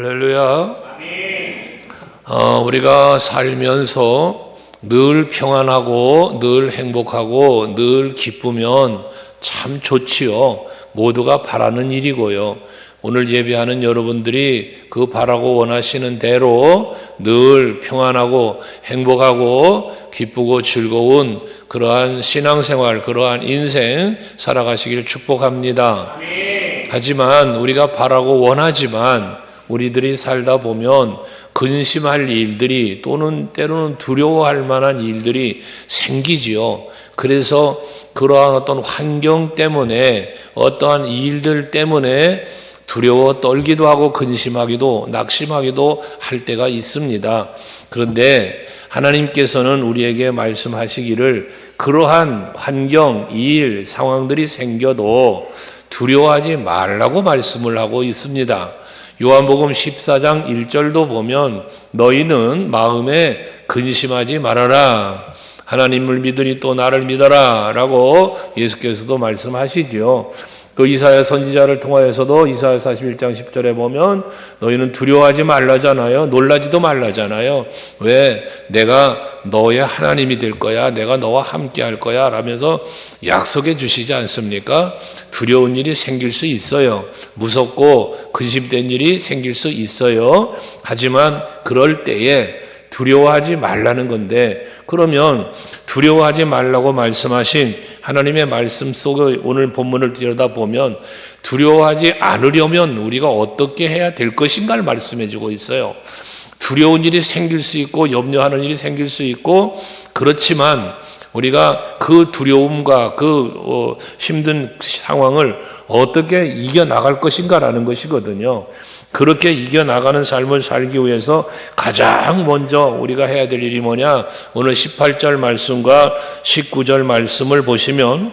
할렐루야. 우리가 살면서 늘 평안하고 늘 행복하고 늘 기쁘면 참 좋지요. 모두가 바라는 일이고요. 오늘 예배하는 여러분들이 그 바라고 원하시는 대로 늘 평안하고 행복하고 기쁘고 즐거운 그러한 신앙생활, 그러한 인생 살아가시길 축복합니다. 하지만 우리가 바라고 원하지만 우리들이 살다 보면 근심할 일들이 또는 때로는 두려워할 만한 일들이 생기지요. 그래서 그러한 어떤 환경 때문에 어떠한 일들 때문에 두려워 떨기도 하고 근심하기도 낙심하기도 할 때가 있습니다. 그런데 하나님께서는 우리에게 말씀하시기를 그러한 환경, 일, 상황들이 생겨도 두려워하지 말라고 말씀을 하고 있습니다. 요한복음 14장 1절도 보면 너희는 마음에 근심하지 말아라. 하나님을 믿으니 또 나를 믿어라 라고 예수께서도 말씀하시죠. 또 이사야 선지자를 통하여서도 이사야 41장 10절에 보면 너희는 두려워하지 말라잖아요. 놀라지도 말라잖아요. 왜? 내가 너의 하나님이 될 거야. 내가 너와 함께 할 거야 라면서 약속해 주시지 않습니까? 두려운 일이 생길 수 있어요. 무섭고 근심된 일이 생길 수 있어요. 하지만 그럴 때에 두려워하지 말라는 건데, 그러면 두려워하지 말라고 말씀하신 하나님의 말씀 속에 오늘 본문을 들여다보면 두려워하지 않으려면 우리가 어떻게 해야 될 것인가를 말씀해 주고 있어요. 두려운 일이 생길 수 있고 염려하는 일이 생길 수 있고, 그렇지만 우리가 그 두려움과 그 힘든 상황을 어떻게 이겨나갈 것인가라는 것이거든요. 그렇게 이겨나가는 삶을 살기 위해서 가장 먼저 우리가 해야 될 일이 뭐냐? 오늘 18절 말씀과 19절 말씀을 보시면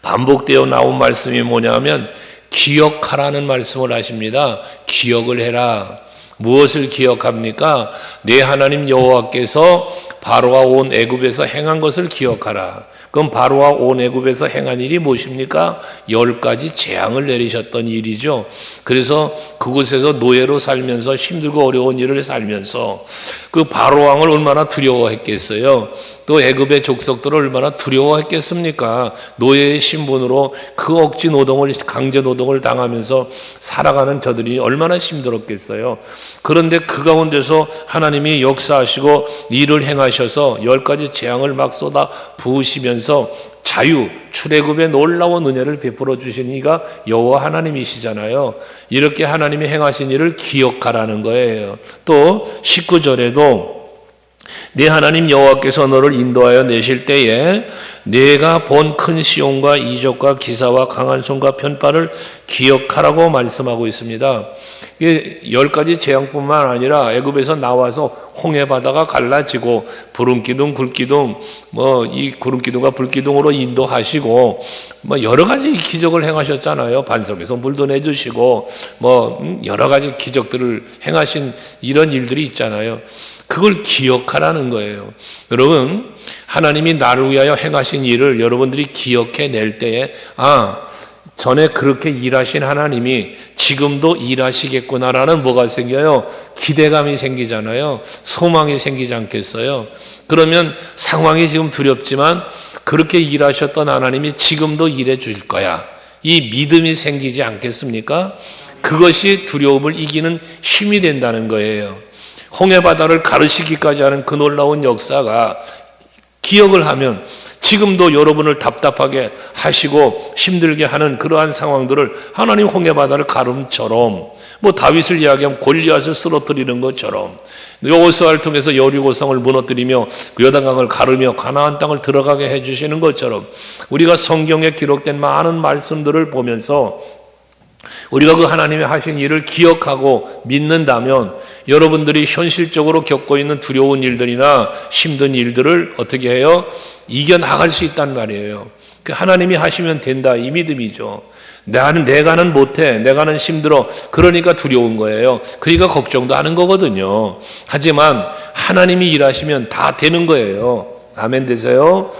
반복되어 나온 말씀이 뭐냐면 기억하라는 말씀을 하십니다. 기억을 해라. 무엇을 기억합니까? 내 하나님 여호와께서 바로와 온 애굽에서 행한 것을 기억하라. 그럼 바로와 온 애굽에서 행한 일이 무엇입니까? 10가지 재앙을 내리셨던 일이죠. 그래서 그곳에서 노예로 살면서 힘들고 어려운 일을 살면서 그 바로 왕을 얼마나 두려워했겠어요. 또 애굽의 족속들을 얼마나 두려워했겠습니까? 노예의 신분으로 그 억지 노동을, 강제 노동을 당하면서 살아가는 저들이 얼마나 힘들었겠어요. 그런데 그 가운데서 하나님이 역사하시고 일을 행하셔서 10가지 재앙을 막 쏟아 부으시면서 자유, 출애굽의 놀라운 은혜를 베풀어 주신 이가 여호와 하나님이시잖아요. 이렇게 하나님이 행하신 일을 기억하라는 거예요. 또 19절에도 네 하나님 여호와께서 너를 인도하여 내실 때에 내가 본 큰 시온과 이적과 기사와 강한 손과 편파를 기억하라고 말씀하고 있습니다. 이게 10가지 재앙뿐만 아니라 애굽에서 나와서 홍해바다가 갈라지고 구름기둥, 불기둥, 이 구름기둥과 불기둥으로 인도하시고 여러 가지 기적을 행하셨잖아요. 반석에서 물도 내주시고 여러 가지 기적들을 행하신 이런 일들이 있잖아요. 그걸 기억하라는 거예요. 여러분, 하나님이 나를 위하여 행하신 일을 여러분들이 기억해낼 때에 전에 그렇게 일하신 하나님이 지금도 일하시겠구나라는 뭐가 생겨요? 기대감이 생기잖아요. 소망이 생기지 않겠어요? 그러면 상황이 지금 두렵지만 그렇게 일하셨던 하나님이 지금도 일해 줄 거야. 이 믿음이 생기지 않겠습니까? 그것이 두려움을 이기는 힘이 된다는 거예요. 홍해바다를 가르시기까지 하는 그 놀라운 역사가 기억을 하면 지금도 여러분을 답답하게 하시고 힘들게 하는 그러한 상황들을 하나님 홍해바다를 가름처럼 다윗을 이야기하면 골리앗을 쓰러뜨리는 것처럼 여호수아를 통해서 여리고성을 무너뜨리며 요단강을 가르며 가나안 땅을 들어가게 해주시는 것처럼 우리가 성경에 기록된 많은 말씀들을 보면서 우리가 그 하나님이 하신 일을 기억하고 믿는다면 여러분들이 현실적으로 겪고 있는 두려운 일들이나 힘든 일들을 어떻게 해요? 이겨나갈 수 있단 말이에요. 하나님이 하시면 된다, 이 믿음이죠. 내가는 못해, 내가는 힘들어, 그러니까 두려운 거예요. 그러니까 걱정도 하는 거거든요. 하지만 하나님이 일하시면 다 되는 거예요. 아멘 되세요?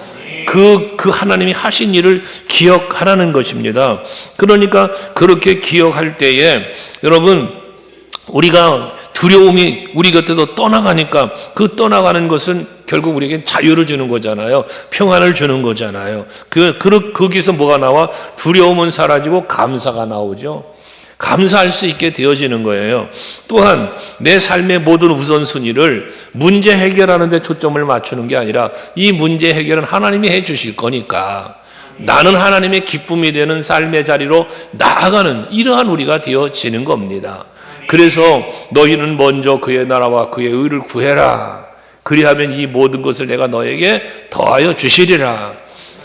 그 하나님이 하신 일을 기억하라는 것입니다. 그러니까 그렇게 기억할 때에 여러분 우리가 두려움이 우리 곁에서 떠나가니까 그 떠나가는 것은 결국 우리에게 자유를 주는 거잖아요. 평안을 주는 거잖아요. 거기서 뭐가 나와? 두려움은 사라지고 감사가 나오죠. 감사할 수 있게 되어지는 거예요. 또한 내 삶의 모든 우선순위를 문제 해결하는 데 초점을 맞추는 게 아니라 이 문제 해결은 하나님이 해 주실 거니까 나는 하나님의 기쁨이 되는 삶의 자리로 나아가는 이러한 우리가 되어지는 겁니다. 그래서 너희는 먼저 그의 나라와 그의 의를 구해라. 그리하면 이 모든 것을 내가 너에게 더하여 주시리라.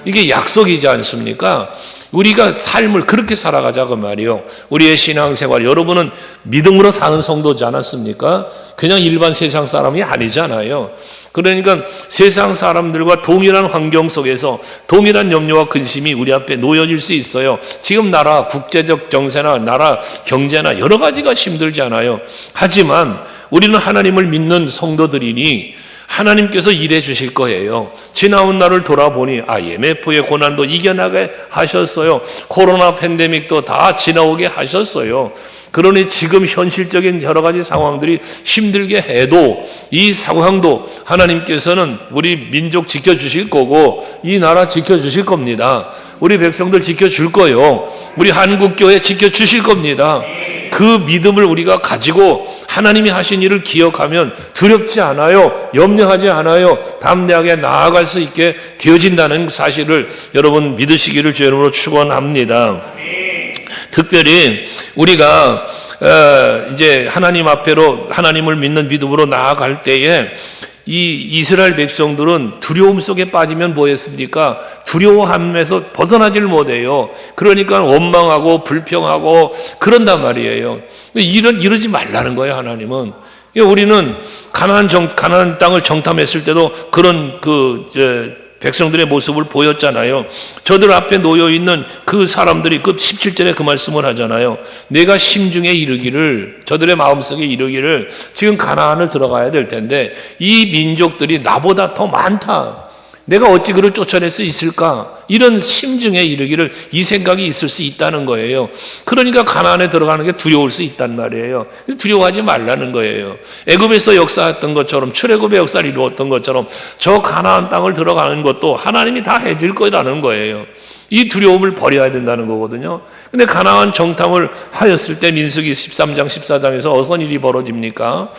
이게 약속이지 않습니까? 우리가 삶을 그렇게 살아가자고 말이요. 우리의 신앙생활, 여러분은 믿음으로 사는 성도지 않았습니까? 그냥 일반 세상 사람이 아니잖아요. 그러니까 세상 사람들과 동일한 환경 속에서 동일한 염려와 근심이 우리 앞에 놓여질 수 있어요. 지금 나라 국제적 정세나 나라 경제나 여러 가지가 힘들잖아요. 하지만 우리는 하나님을 믿는 성도들이니 하나님께서 일해 주실 거예요. 지나온 날을 돌아보니 IMF의 고난도 이겨나게 하셨어요. 코로나 팬데믹도 다 지나오게 하셨어요. 그러니 지금 현실적인 여러 가지 상황들이 힘들게 해도 이 상황도 하나님께서는 우리 민족 지켜주실 거고 이 나라 지켜주실 겁니다. 우리 백성들 지켜줄 거예요. 우리 한국교회 지켜주실 겁니다. 그 믿음을 우리가 가지고 하나님이 하신 일을 기억하면 두렵지 않아요. 염려하지 않아요. 담대하게 나아갈 수 있게 되어진다는 사실을 여러분 믿으시기를 주의 이름으로 축원합니다. 특별히 우리가 이제 하나님 앞에로 하나님을 믿는 믿음으로 나아갈 때에 이 이스라엘 백성들은 두려움 속에 빠지면 뭐했습니까? 두려워함에서 벗어나질 못해요. 그러니까 원망하고 불평하고 그런단 말이에요. 이러지 말라는 거예요, 하나님은. 우리는 가나안 땅을 정탐했을 때도 그런 백성들의 모습을 보였잖아요. 저들 앞에 놓여 있는 그 사람들이 그 17절에 그 말씀을 하잖아요. 내가 심중에 이르기를, 저들의 마음속에 이르기를, 지금 가나안을 들어가야 될 텐데 이 민족들이 나보다 더 많다. 내가 어찌 그를 쫓아낼 수 있을까? 이런 심중에 이르기를, 이 생각이 있을 수 있다는 거예요. 그러니까 가나안에 들어가는 게 두려울 수 있단 말이에요. 두려워하지 말라는 거예요. 애굽에서 역사했던 것처럼, 출애굽의 역사를 이루었던 것처럼 저 가나안 땅을 들어가는 것도 하나님이 다 해줄 거라는 거예요. 이 두려움을 버려야 된다는 거거든요. 근데 가나안 정탐을 하였을 때 민수기 13장 14장에서 어떤 일이 벌어집니까?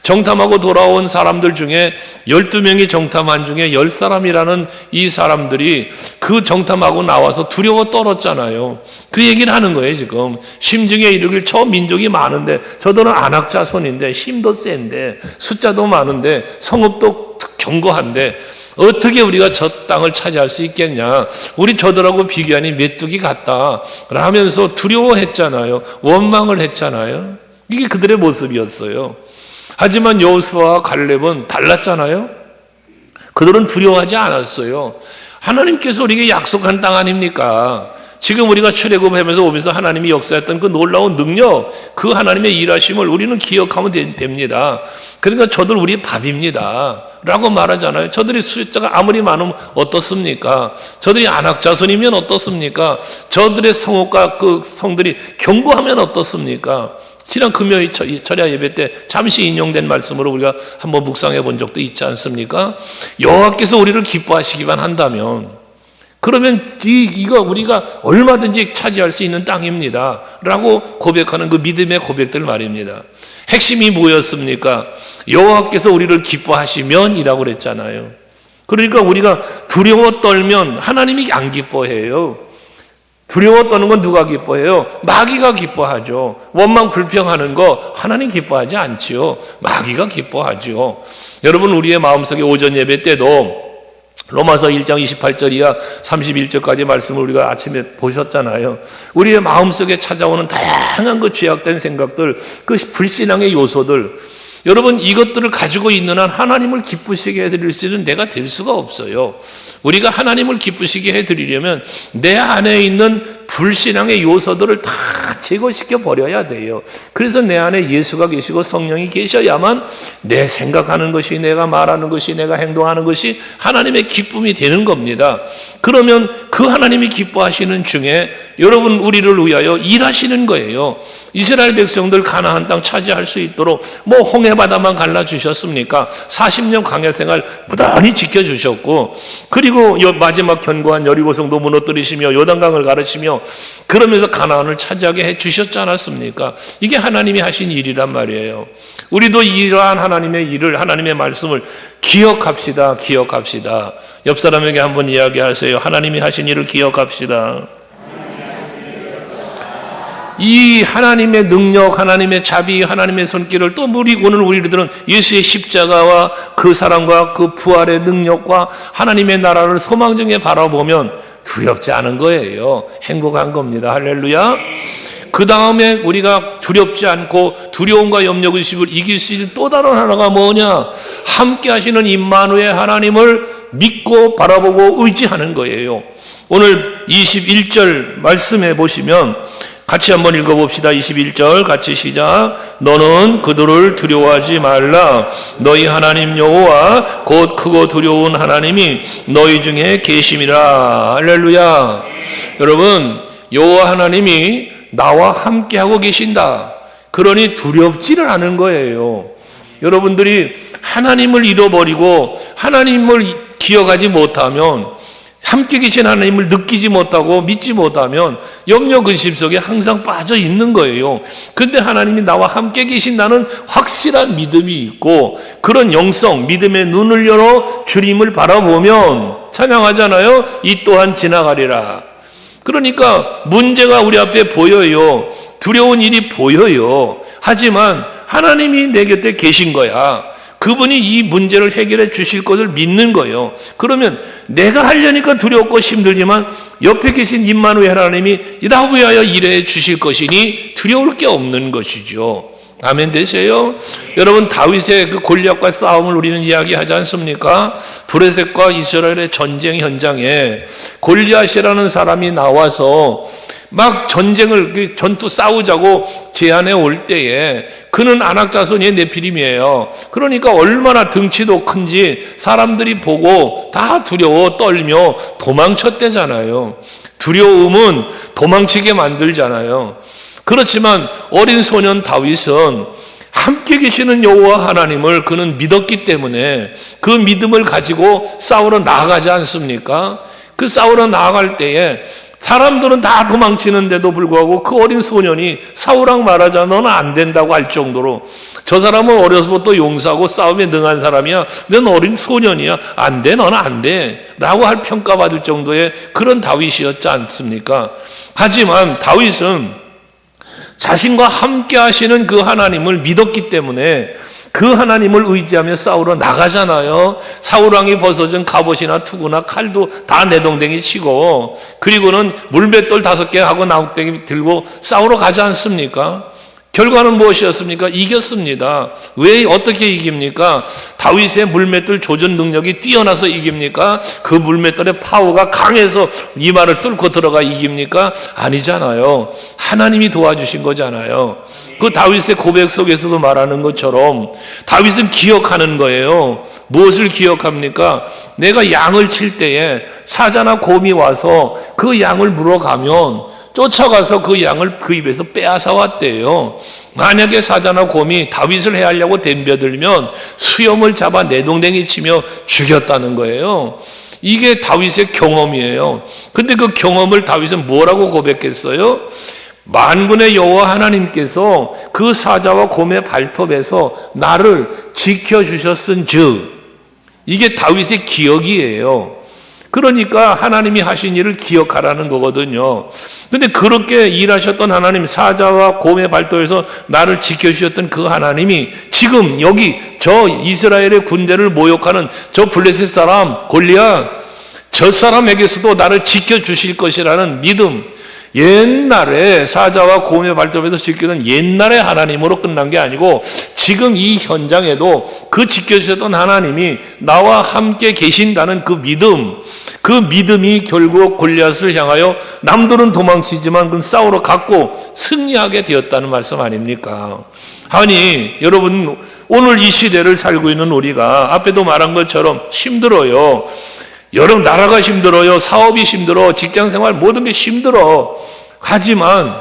정탐하고 돌아온 사람들 중에 12명이 정탐한 중에 10사람이라는 이 사람들이 그 정탐하고 나와서 두려워 떨었잖아요. 그 얘기를 하는 거예요. 지금 심중에 이르길, 저 민족이 많은데 저들은 안악 자손인데 힘도 센데 숫자도 많은데 성읍도 견고한데 어떻게 우리가 저 땅을 차지할 수 있겠냐? 우리 저들하고 비교하니 메뚜기 같다 하면서 두려워했잖아요. 원망을 했잖아요. 이게 그들의 모습이었어요. 하지만 여호수아와 갈렙은 달랐잖아요. 그들은 두려워하지 않았어요. 하나님께서 우리에게 약속한 땅 아닙니까? 지금 우리가 출애굽하면서 오면서 하나님이 역사했던 그 놀라운 능력, 그 하나님의 일하심을 우리는 기억하면 됩니다. 그러니까 저들 우리 밥입니다 라고 말하잖아요. 저들이 숫자가 아무리 많으면 어떻습니까? 저들이 안악 자손이면 어떻습니까? 저들의 성읍과 그 성들이 견고하면 어떻습니까? 지난 금요일 철야 예배 때 잠시 인용된 말씀으로 우리가 한번 묵상해 본 적도 있지 않습니까? 여호와께서 우리를 기뻐하시기만 한다면, 그러면 이거 우리가 얼마든지 차지할 수 있는 땅입니다 라고 고백하는 그 믿음의 고백들 말입니다. 핵심이 뭐였습니까? 여호와께서 우리를 기뻐하시면 이라고 그랬잖아요. 그러니까 우리가 두려워 떨면 하나님이 안 기뻐해요. 두려워 떠는 건 누가 기뻐해요? 마귀가 기뻐하죠. 원망 불평하는 거 하나님 기뻐하지 않지요. 마귀가 기뻐하죠. 여러분, 우리의 마음속에 오전 예배 때도 로마서 1장 28절 이하 31절까지 말씀을 우리가 아침에 보셨잖아요. 우리의 마음속에 찾아오는 다양한 그 죄악된 생각들, 그 불신앙의 요소들, 여러분 이것들을 가지고 있는 한 하나님을 기쁘시게 해드릴 수 있는 내가 될 수가 없어요. 우리가 하나님을 기쁘시게 해드리려면 내 안에 있는 불신앙의 요소들을 다 제거시켜 버려야 돼요. 그래서 내 안에 예수가 계시고 성령이 계셔야만 내 생각하는 것이, 내가 말하는 것이, 내가 행동하는 것이 하나님의 기쁨이 되는 겁니다. 그러면 그 하나님이 기뻐하시는 중에 여러분 우리를 위하여 일하시는 거예요. 이스라엘 백성들 가나안 땅 차지할 수 있도록 뭐 홍해 바다만 갈라주셨습니까? 40년 광야 생활 부단히 지켜주셨고, 그리고 마지막 견고한 여리고성도 무너뜨리시며 요단강을 가르치며 그러면서 가나안을 차지하게 해주셨지 않았습니까? 이게 하나님이 하신 일이란 말이에요. 우리도 이러한 하나님의 일을, 하나님의 말씀을 기억합시다. 기억합시다. 옆 사람에게 한번 이야기하세요. 하나님이 하신 일을 기억합시다. 이 하나님의 능력, 하나님의 자비, 하나님의 손길을 또 오늘 우리들은 예수의 십자가와 그 사랑과 그 부활의 능력과 하나님의 나라를 소망정에 바라보면 두렵지 않은 거예요. 행복한 겁니다. 할렐루야. 그 다음에 우리가 두렵지 않고 두려움과 염려의식을 이길 수 있는 또 다른 하나가 뭐냐? 함께 하시는 임마누엘 하나님을 믿고 바라보고 의지하는 거예요. 오늘 21절 말씀해 보시면 같이 한번 읽어봅시다. 21절 같이 시작. 너는 그들을 두려워하지 말라. 너희 하나님 여호와 곧 크고 두려운 하나님이 너희 중에 계심이라. 할렐루야. 여러분, 여호와 하나님이 나와 함께하고 계신다. 그러니 두렵지를 않은 거예요. 여러분들이 하나님을 잃어버리고 하나님을 기억하지 못하면, 함께 계신 하나님을 느끼지 못하고 믿지 못하면 염려 근심 속에 항상 빠져 있는 거예요. 근데 하나님이 나와 함께 계신다는 확실한 믿음이 있고, 그런 영성, 믿음의 눈을 열어 주님을 바라보면 찬양하잖아요. 이 또한 지나가리라. 그러니까 문제가 우리 앞에 보여요. 두려운 일이 보여요. 하지만 하나님이 내 곁에 계신 거야. 그분이 이 문제를 해결해 주실 것을 믿는 거예요. 그러면 내가 하려니까 두렵고 힘들지만 옆에 계신 임마누엘 하나님이 나 위하여 일해 주실 것이니 두려울 게 없는 것이죠. 아멘 되세요? 여러분, 다윗의 그 골리앗과 싸움을 우리는 이야기하지 않습니까? 브레셋과 이스라엘의 전쟁 현장에 골리앗이라는 사람이 나와서 막 전쟁을, 전투 싸우자고 제안해 올 때에 그는 아낙 자손의 네피림이에요. 그러니까 얼마나 덩치도 큰지 사람들이 보고 다 두려워 떨며 도망쳤대잖아요. 두려움은 도망치게 만들잖아요. 그렇지만 어린 소년 다윗은 함께 계시는 여호와 하나님을 그는 믿었기 때문에 그 믿음을 가지고 싸우러 나아가지 않습니까? 그 싸우러 나아갈 때에 사람들은 다 도망치는데도 불구하고 그 어린 소년이 사울왕 말하자 너는 안 된다고 할 정도로, 저 사람은 어려서부터 용사하고 싸움에 능한 사람이야, 넌 어린 소년이야, 안 돼, 너는 안 돼 라고 할 평가받을 정도의 그런 다윗이었지 않습니까? 하지만 다윗은 자신과 함께 하시는 그 하나님을 믿었기 때문에 그 하나님을 의지하며 싸우러 나가잖아요. 사울왕이 벗어진 갑옷이나 투구나 칼도 다 내동댕이 치고, 그리고는 물맷돌 5개 하고 나무땡이 들고 싸우러 가지 않습니까? 결과는 무엇이었습니까? 이겼습니다. 왜, 어떻게 이깁니까? 다윗의 물맷돌 조준 능력이 뛰어나서 이깁니까? 그 물맷돌의 파워가 강해서 이마를 뚫고 들어가 이깁니까? 아니잖아요. 하나님이 도와주신 거잖아요. 그 다윗의 고백 속에서도 말하는 것처럼 다윗은 기억하는 거예요. 무엇을 기억합니까? 내가 양을 칠 때에 사자나 곰이 와서 그 양을 물어가면 쫓아가서 그 양을 그 입에서 빼앗아 왔대요. 만약에 사자나 곰이 다윗을 해하려고 덤벼들면 수염을 잡아 내동댕이 치며 죽였다는 거예요. 이게 다윗의 경험이에요. 근데 그 경험을 다윗은 뭐라고 고백했어요? 만군의 여호와 하나님께서 그 사자와 곰의 발톱에서 나를 지켜주셨은즉, 이게 다윗의 기억이에요. 그러니까 하나님이 하신 일을 기억하라는 거거든요. 근데 그렇게 일하셨던 하나님, 사자와 곰의 발톱에서 나를 지켜주셨던 그 하나님이 지금 여기 저 이스라엘의 군대를 모욕하는 저 블레셋 사람 골리앗, 저 사람에게서도 나를 지켜주실 것이라는 믿음, 옛날에 사자와 곰의 발톱에서 지키던 옛날의 하나님으로 끝난 게 아니고 지금 이 현장에도 그 지켜주셨던 하나님이 나와 함께 계신다는 그 믿음이 결국 골리앗을 향하여 남들은 도망치지만 그 싸우러 갔고 승리하게 되었다는 말씀 아닙니까? 아니 여러분, 오늘 이 시대를 살고 있는 우리가 앞에도 말한 것처럼 힘들어요. 여러 나라가 힘들어요. 사업이 힘들어. 직장생활 모든 게 힘들어. 하지만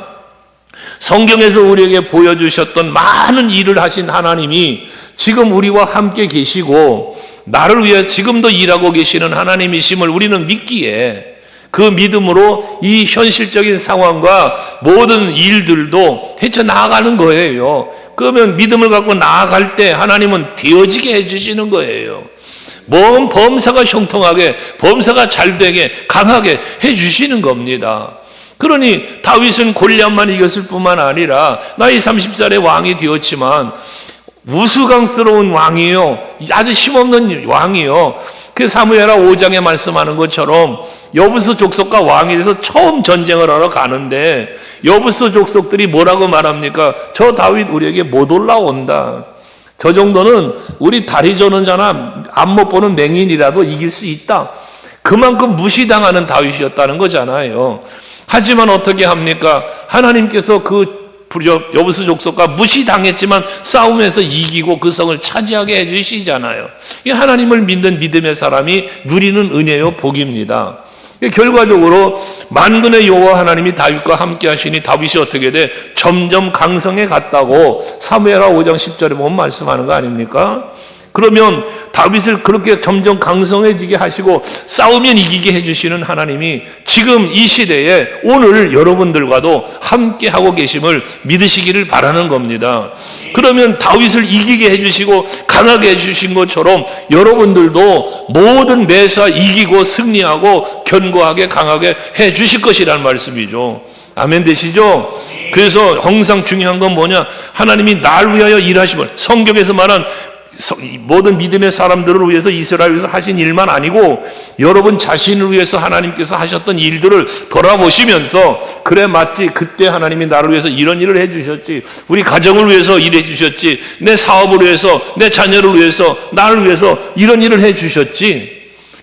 성경에서 우리에게 보여주셨던 많은 일을 하신 하나님이 지금 우리와 함께 계시고 나를 위해 지금도 일하고 계시는 하나님이심을 우리는 믿기에 그 믿음으로 이 현실적인 상황과 모든 일들도 헤쳐나가는 거예요. 그러면 믿음을 갖고 나아갈 때 하나님은 되어지게 해주시는 거예요. 몸 범사가 형통하게, 범사가 잘되게, 강하게 해주시는 겁니다. 그러니 다윗은 골리앗만 이겼을 뿐만 아니라 나이 30살에 왕이 되었지만 우스꽝스러운 왕이요, 아주 힘없는 왕이요. 그 사무엘하 5장에 말씀하는 것처럼 여부스 족속과 왕이 돼서 처음 전쟁을 하러 가는데 여부스 족속들이 뭐라고 말합니까? 저 다윗 우리에게 못 올라온다. 저 정도는 우리 다리 저는 자나 앞 못 보는 맹인이라도 이길 수 있다. 그만큼 무시당하는 다윗이었다는 거잖아요. 하지만 어떻게 합니까? 하나님께서 그 여부스 족속과 무시당했지만 싸움에서 이기고 그 성을 차지하게 해주시잖아요. 이 하나님을 믿는 믿음의 사람이 누리는 은혜요 복입니다. 결과적으로 만군의 여호와 하나님이 다윗과 함께 하시니 다윗이 어떻게 돼? 점점 강성해 갔다고 사무엘하 5장 10절에 보면 말씀하는 거 아닙니까? 그러면 다윗을 그렇게 점점 강성해지게 하시고 싸우면 이기게 해주시는 하나님이 지금 이 시대에 오늘 여러분들과도 함께 하고 계심을 믿으시기를 바라는 겁니다. 그러면 다윗을 이기게 해주시고 강하게 해주신 것처럼 여러분들도 모든 매사 이기고 승리하고 견고하게 강하게 해주실 것이라는 말씀이죠. 아멘 되시죠? 그래서 항상 중요한 건 뭐냐? 하나님이 날 위하여 일하심을, 성경에서 말한 모든 믿음의 사람들을 위해서 이스라엘에서 하신 일만 아니고 여러분 자신을 위해서 하나님께서 하셨던 일들을 돌아보시면서 그래 맞지, 그때 하나님이 나를 위해서 이런 일을 해주셨지, 우리 가정을 위해서 일해 주셨지, 내 사업을 위해서, 내 자녀를 위해서, 나를 위해서 이런 일을 해주셨지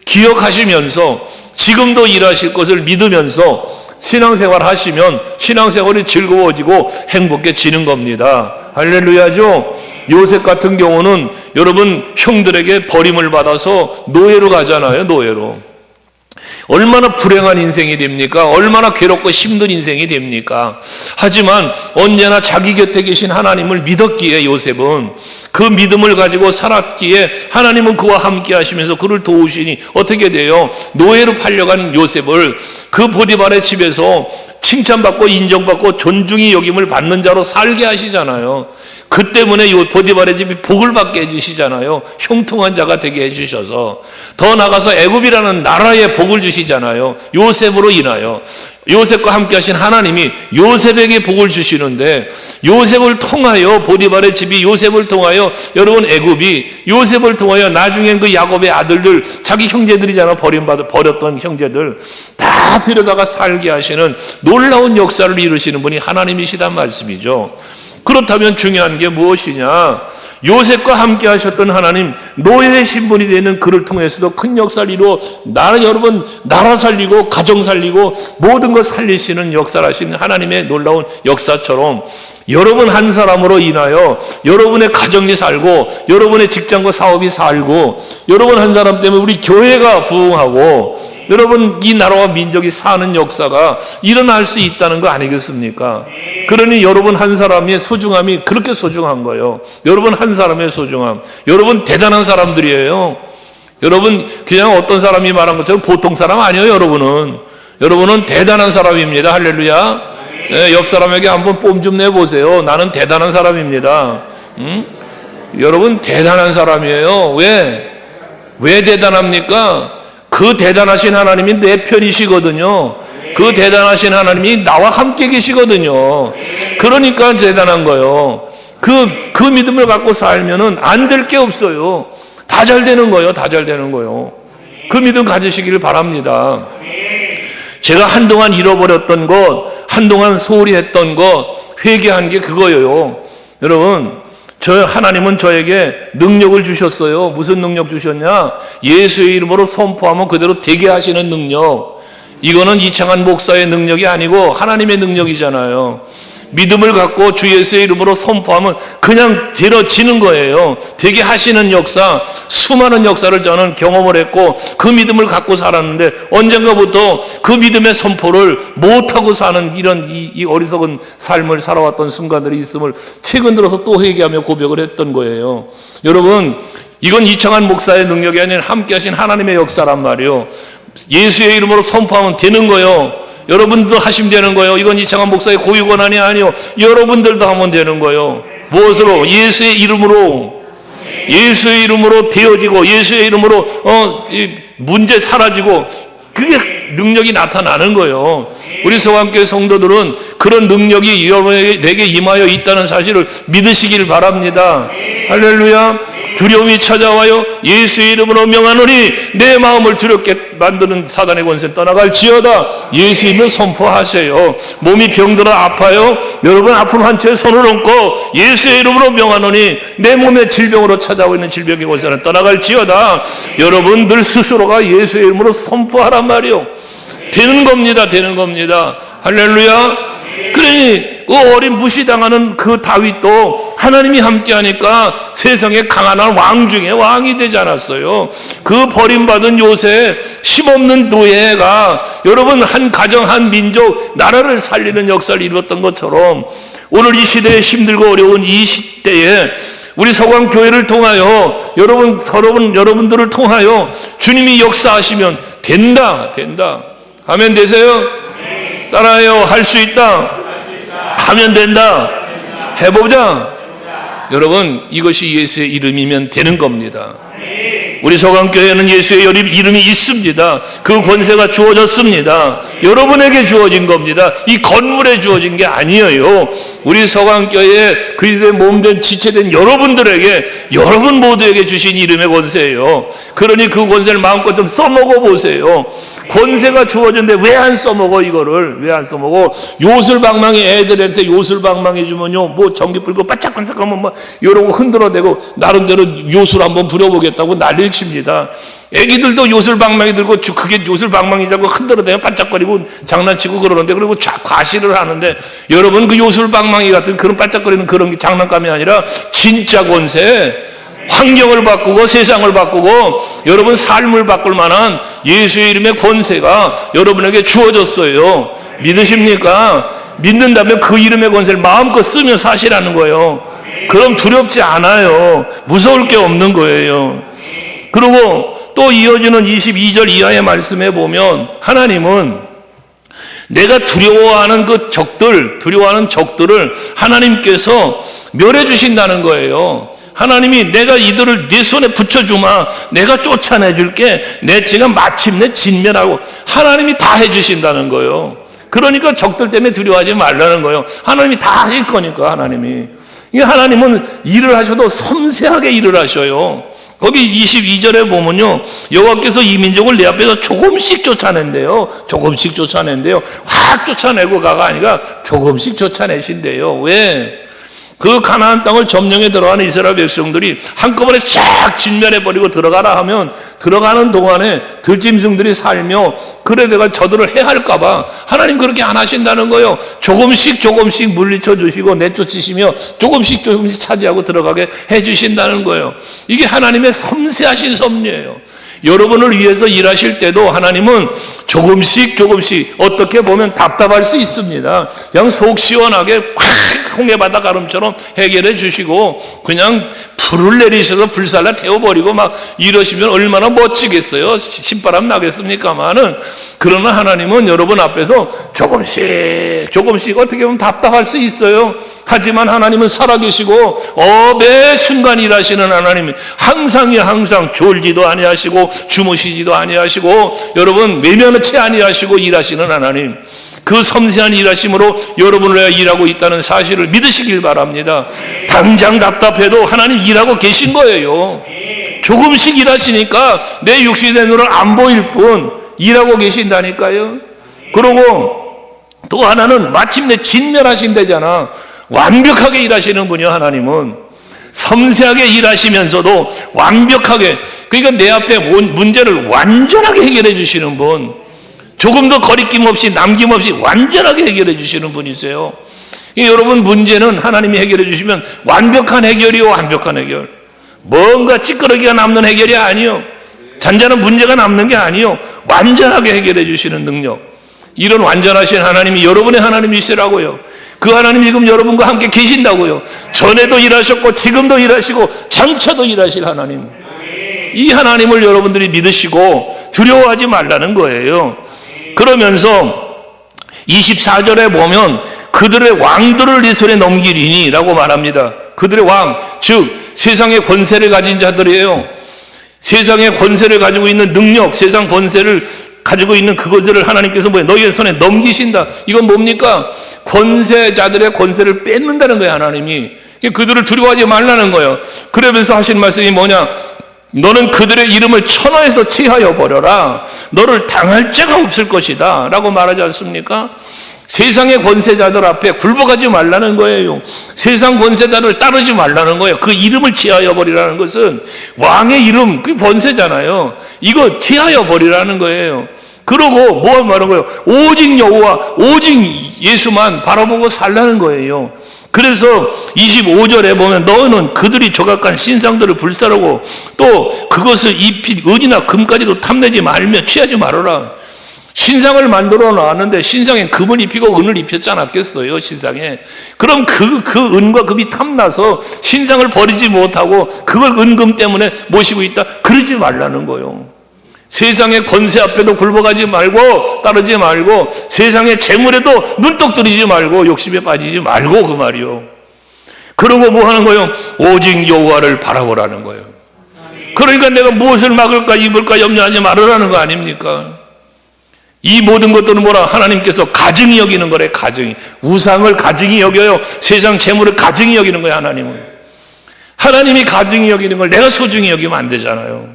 기억하시면서 지금도 일하실 것을 믿으면서 신앙생활 하시면 신앙생활이 즐거워지고 행복해지는 겁니다. 할렐루야죠. 요셉 같은 경우는 여러분 형들에게 버림을 받아서 노예로 가잖아요. 노예로. 얼마나 불행한 인생이 됩니까? 얼마나 괴롭고 힘든 인생이 됩니까? 하지만 언제나 자기 곁에 계신 하나님을 믿었기에 요셉은 그 믿음을 가지고 살았기에 하나님은 그와 함께 하시면서 그를 도우시니 어떻게 돼요? 노예로 팔려간 요셉을 그 보디발의 집에서 칭찬받고 인정받고 존중이 여김을 받는 자로 살게 하시잖아요. 그 때문에 이 보디발의 집이 복을 받게 해주시잖아요. 형통한 자가 되게 해주셔서. 더 나가서 애굽이라는 나라에 복을 주시잖아요. 요셉으로 인하여. 요셉과 함께 하신 하나님이 요셉에게 복을 주시는데 요셉을 통하여 보디발의 집이 요셉을 통하여 여러분 애굽이 요셉을 통하여 나중엔 그 야곱의 아들들 자기 형제들이잖아. 버렸던 형제들 다 데려다가 살게 하시는 놀라운 역사를 이루시는 분이 하나님이시단 말씀이죠. 그렇다면 중요한 게 무엇이냐? 요셉과 함께 하셨던 하나님, 노예의 신분이 되는 그를 통해서도 큰 역사를 이루어 여러분 나라 살리고 가정 살리고 모든 것 살리시는 역사를 하시는 하나님의 놀라운 역사처럼 여러분 한 사람으로 인하여 여러분의 가정이 살고 여러분의 직장과 사업이 살고 여러분 한 사람 때문에 우리 교회가 부흥하고 여러분 이 나라와 민족이 사는 역사가 일어날 수 있다는 거 아니겠습니까? 그러니 여러분 한 사람의 소중함이 그렇게 소중한 거예요. 여러분 한 사람의 소중함. 여러분 대단한 사람들이에요. 여러분 그냥 어떤 사람이 말한 것처럼 보통 사람 아니에요. 여러분은 대단한 사람입니다. 할렐루야. 네, 옆 사람에게 한번 뽐 좀 내보세요. 나는 대단한 사람입니다. 여러분 대단한 사람이에요. 왜 대단합니까? 그 대단하신 하나님이 내 편이시거든요. 그 대단하신 하나님이 나와 함께 계시거든요. 그러니까 대단한 거예요. 그 믿음을 갖고 살면은 안 될 게 없어요. 다 잘 되는 거예요. 다 잘 되는 거예요. 그 믿음 가지시기를 바랍니다. 제가 한동안 잃어버렸던 것, 한동안 소홀히 했던 거 회개한 게 그거예요. 여러분, 하나님은 저에게 능력을 주셨어요. 무슨 능력 주셨냐? 예수의 이름으로 선포하면 그대로 되게 하시는 능력. 이거는 이창한 목사의 능력이 아니고 하나님의 능력이잖아요. 믿음을 갖고 주 예수의 이름으로 선포하면 그냥 되어지는 거예요. 되게 하시는 역사, 수많은 역사를 저는 경험을 했고 그 믿음을 갖고 살았는데 언젠가부터 그 믿음의 선포를 못하고 사는 이런 이 어리석은 삶을 살아왔던 순간들이 있음을 최근 들어서 또 회개하며 고백을 했던 거예요. 여러분, 이건 이창한 목사의 능력이 아닌 함께 하신 하나님의 역사란 말이에요. 예수의 이름으로 선포하면 되는 거예요. 여러분도 하시면 되는 거예요. 이건 이창한 목사의 고유 권한이 아니요. 여러분들도 하면 되는 거예요. 무엇으로? 예수의 이름으로. 예수의 이름으로 되어지고 예수의 이름으로 문제 사라지고 그게 능력이 나타나는 거예요. 우리 서강교회 성도들은 그런 능력이 여러분에게 임하여 있다는 사실을 믿으시길 바랍니다. 할렐루야. 두려움이 찾아와요. 예수의 이름으로 명하노니 내 마음을 두렵게 만드는 사단의 권세 떠나갈지어다. 예수 이름을 선포하세요. 몸이 병들어 아파요. 여러분 아픈 환자에 손을 얹고 예수의 이름으로 명하노니 내 몸에 질병으로 찾아오고 있는 질병의 권세는 떠나갈지어다. 여러분 늘 스스로가 예수의 이름으로 선포하란 말이요. 되는 겁니다. 되는 겁니다. 할렐루야. 그러니 그 어린 무시당하는 그 다윗도 하나님이 함께하니까 세상에 강한 왕 중에 왕이 되지 않았어요. 그 버림받은 요새 힘없는 노예가 여러분 한 가정 한 민족 나라를 살리는 역사를 이루었던 것처럼 오늘 이 시대에 힘들고 어려운 이 시대에 우리 서강교회를 통하여 여러분들을 통하여 주님이 역사하시면 된다. 하면 되세요? 따라해요. 할 수 있다. 하면 된다. 해보자. 여러분 이것이 예수의 이름이면 되는 겁니다. 우리 서강교회는 예수의 이름이 있습니다. 그 권세가 주어졌습니다. 여러분에게 주어진 겁니다. 이 건물에 주어진 게 아니에요. 우리 서강교회에 그리스도의 몸된 지체된 여러분들에게 여러분 모두에게 주신 이름의 권세예요. 그러니 그 권세를 마음껏 좀 써먹어 보세요. 권세가 주어졌는데 왜 안 써먹어? 이거를 왜 안 써먹어? 요술방망이 애들한테 요술방망이 주면요 뭐 전기 불고 반짝반짝하면 막 이러고 흔들어대고 나름대로 요술 한번 부려보겠다고 난리를 칩니다. 애기들도 요술방망이 들고 그게 요술방망이 잡고 흔들어대고 반짝거리고 장난치고 그러는데 그리고 과시를 하는데 여러분 그 요술방망이 같은 그런 반짝거리는 그런 게 장난감이 아니라 진짜 권세, 환경을 바꾸고 세상을 바꾸고 여러분 삶을 바꿀 만한 예수의 이름의 권세가 여러분에게 주어졌어요. 믿으십니까? 믿는다면 그 이름의 권세를 마음껏 쓰며 사시라는 거예요. 그럼 두렵지 않아요. 무서울 게 없는 거예요. 그리고 또 이어지는 22절 이하의 말씀에 보면 하나님은 내가 두려워하는 두려워하는 적들을 하나님께서 멸해 주신다는 거예요. 하나님이 내가 이들을 네 손에 붙여주마. 내가 쫓아내줄게. 내가 마침내 진멸하고 하나님이 다 해주신다는 거예요. 그러니까 적들 때문에 두려워하지 말라는 거예요. 하나님이 다 하실 거니까 하나님이. 하나님은 일을 하셔도 섬세하게 일을 하셔요. 거기 22절에 보면요. 여호와께서 이 민족을 내 앞에서 조금씩 쫓아낸대요. 확 쫓아내고 가가 아니라 조금씩 쫓아내신대요. 왜? 그 가나안 땅을 점령해 들어가는 이스라엘 백성들이 한꺼번에 쫙 진멸해버리고 들어가라 하면 들어가는 동안에 들짐승들이 살며 그래 내가 저들을 해할까 봐 하나님 그렇게 안 하신다는 거예요. 조금씩 물리쳐 주시고 내쫓으시며 조금씩 차지하고 들어가게 해주신다는 거예요. 이게 하나님의 섬세하신 섭리예요. 여러분을 위해서 일하실 때도 하나님은 조금씩 어떻게 보면 답답할 수 있습니다. 그냥 속 시원하게 콱 홍해바다 가름처럼 해결해 주시고 그냥 불을 내리셔서 불살라 태워버리고 막 이러시면 얼마나 멋지겠어요. 신바람 나겠습니까마는. 그러나 하나님은 여러분 앞에서 조금씩 어떻게 보면 답답할 수 있어요. 하지만 하나님은 살아계시고 매 순간 일하시는 하나님, 항상 졸지도 아니하시고 주무시지도 아니하시고 여러분 외면치 아니하시고 일하시는 하나님, 그 섬세한 일하심으로 여러분을 위해 일하고 있다는 사실을 믿으시길 바랍니다. 당장 답답해도 하나님 일하고 계신 거예요. 조금씩 일하시니까 내 육신의 눈을 안 보일 뿐 일하고 계신다니까요. 그리고 또 하나는 마침내 진멸하신다잖아. 완벽하게 일하시는 분이요. 하나님은 섬세하게 일하시면서도 완벽하게, 그러니까 내 앞에 문제를 완전하게 해결해 주시는 분, 조금도 거리낌 없이 남김없이 완전하게 해결해 주시는 분이세요. 여러분, 문제는 하나님이 해결해 주시면 완벽한 해결이요. 완벽한 해결. 뭔가 찌끄러기가 남는 해결이 아니요, 잔잔한 문제가 남는 게 아니요, 완전하게 해결해 주시는 능력. 이런 완전하신 하나님이 여러분의 하나님이시라고요. 그 하나님이 지금 여러분과 함께 계신다고요. 전에도 일하셨고 지금도 일하시고 장차도 일하실 하나님. 이 하나님을 여러분들이 믿으시고 두려워하지 말라는 거예요. 그러면서 24절에 보면 그들의 왕들을 네 손에 넘기리니 라고 말합니다. 그들의 왕, 즉 세상의 권세를 가진 자들이에요. 세상의 권세를 가지고 있는 능력, 세상 권세를 가지고 있는 그것들을 하나님께서 너희의 손에 넘기신다. 이건 뭡니까? 권세자들의 권세를 뺏는다는 거예요. 하나님이. 그들을 두려워하지 말라는 거예요. 그러면서 하신 말씀이 뭐냐? 너는 그들의 이름을 천하에서 취하여 버려라. 너를 당할 자가 없을 것이다 라고 말하지 않습니까? 세상의 권세자들 앞에 굴복하지 말라는 거예요. 세상 권세자를 따르지 말라는 거예요. 그 이름을 취하여 버리라는 것은 왕의 이름, 그 권세잖아요. 이거 취하여 버리라는 거예요. 그러고 뭐 말하는 거예요? 오직 여호와, 오직 예수만 바라보고 살라는 거예요. 그래서 25절에 보면 너는 그들이 조각한 신상들을 불사르고 또 그것을 입힌 은이나 금까지도 탐내지 말며 취하지 말아라. 신상을 만들어 놨는데 신상에 금을 입히고 은을 입혔지 않았겠어요? 신상에. 그럼 그 은과 금이 탐나서 신상을 버리지 못하고 그걸 은금 때문에 모시고 있다. 그러지 말라는 거예요. 세상의 권세 앞에도 굴복하지 말고 따르지 말고 세상의 재물에도 눈독 들이지 말고 욕심에 빠지지 말고, 그 말이요. 그러고 뭐 하는 거예요? 오직 여호와를 바라보라는 거예요. 그러니까 내가 무엇을 막을까 입을까 염려하지 말으라는 거 아닙니까? 이 모든 것들은 뭐라? 하나님께서 가증히 여기는 거래. 가증히. 우상을 가증히 여겨요. 세상 재물을 가증히 여기는 거예요. 하나님이 가증히 여기는 걸 내가 소중히 여기면 안 되잖아요.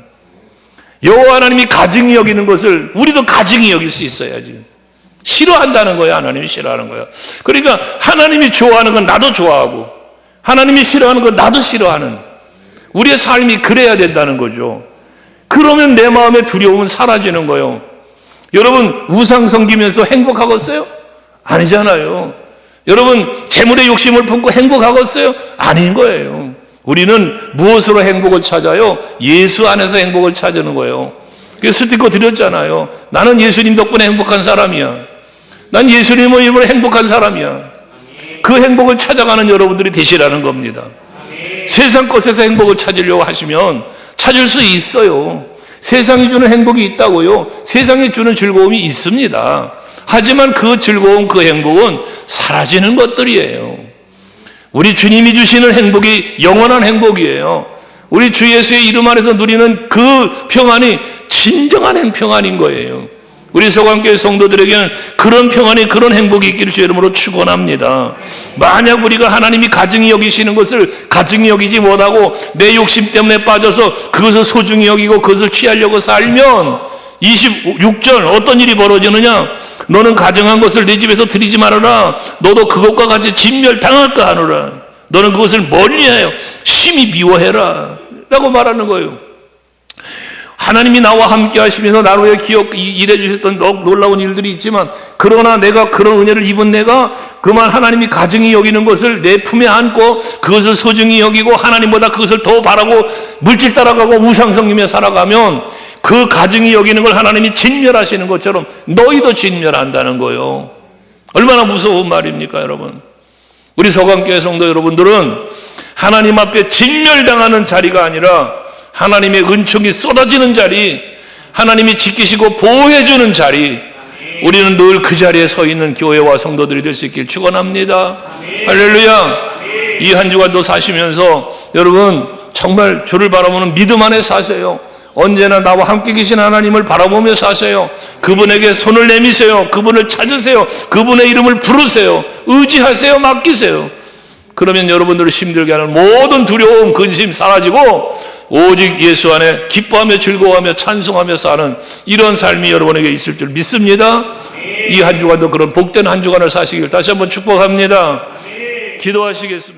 여호와 하나님이 가증히 여기는 것을 우리도 가증히 여길 수 있어야지. 싫어한다는 거예요. 하나님이 싫어하는 거예요. 그러니까 하나님이 좋아하는 건 나도 좋아하고 하나님이 싫어하는 건 나도 싫어하는 우리의 삶이 그래야 된다는 거죠. 그러면 내 마음의 두려움은 사라지는 거예요. 여러분, 우상 섬기면서 행복하겠어요? 아니잖아요. 여러분, 재물의 욕심을 품고 행복하겠어요? 아닌 거예요. 우리는 무엇으로 행복을 찾아요? 예수 안에서 행복을 찾는 거예요. 그래서 스티커 드렸잖아요. 나는 예수님 덕분에 행복한 사람이야. 난 예수님의 이름으로 행복한 사람이야. 그 행복을 찾아가는 여러분들이 되시라는 겁니다. 세상 것에서 행복을 찾으려고 하시면 찾을 수 있어요. 세상이 주는 행복이 있다고요. 세상이 주는 즐거움이 있습니다. 하지만 그 즐거움, 그 행복은 사라지는 것들이에요. 우리 주님이 주시는 행복이 영원한 행복이에요. 우리 주 예수의 이름 안에서 누리는 그 평안이 진정한 평안인 거예요. 우리 서강교회 성도들에게는 그런 평안이, 그런 행복이 있기를 주의 이름으로 축원합니다. 만약 우리가 하나님이 가증히 여기시는 것을 가증히 여기지 못하고 내 욕심 때문에 빠져서 그것을 소중히 여기고 그것을 취하려고 살면 26절 어떤 일이 벌어지느냐? 너는 가증한 것을 내 집에서 드리지 말아라. 너도 그것과 같이 진멸당할까 하노라. 너는 그것을 멀리하여 심히 미워해라 라고 말하는 거예요. 하나님이 나와 함께 하시면서 나로 일해 주셨던 놀라운 일들이 있지만, 그러나 내가 그런 은혜를 입은 내가 그만 하나님이 가증히 여기는 것을 내 품에 안고 그것을 소중히 여기고 하나님보다 그것을 더 바라고 물질 따라가고 우상 섬기며 살아가면 그 가증히 여기는 걸 하나님이 진멸하시는 것처럼 너희도 진멸한다는 거예요. 얼마나 무서운 말입니까, 여러분? 우리 서강교회 성도 여러분들은 하나님 앞에 진멸당하는 자리가 아니라 하나님의 은총이 쏟아지는 자리, 하나님이 지키시고 보호해주는 자리, 우리는 늘 그 자리에 서 있는 교회와 성도들이 될 수 있길 축원합니다. 할렐루야. 이 한 주간도 사시면서 여러분 정말 주를 바라보는 믿음 안에 사세요. 언제나 나와 함께 계신 하나님을 바라보며 사세요. 그분에게 손을 내미세요. 그분을 찾으세요. 그분의 이름을 부르세요. 의지하세요. 맡기세요. 그러면 여러분들을 힘들게 하는 모든 두려움, 근심 사라지고 오직 예수 안에 기뻐하며 즐거워하며 찬송하며 사는 이런 삶이 여러분에게 있을 줄 믿습니다. 이 한 주간도 그런 복된 한 주간을 사시길 다시 한번 축복합니다. 기도하시겠습니다.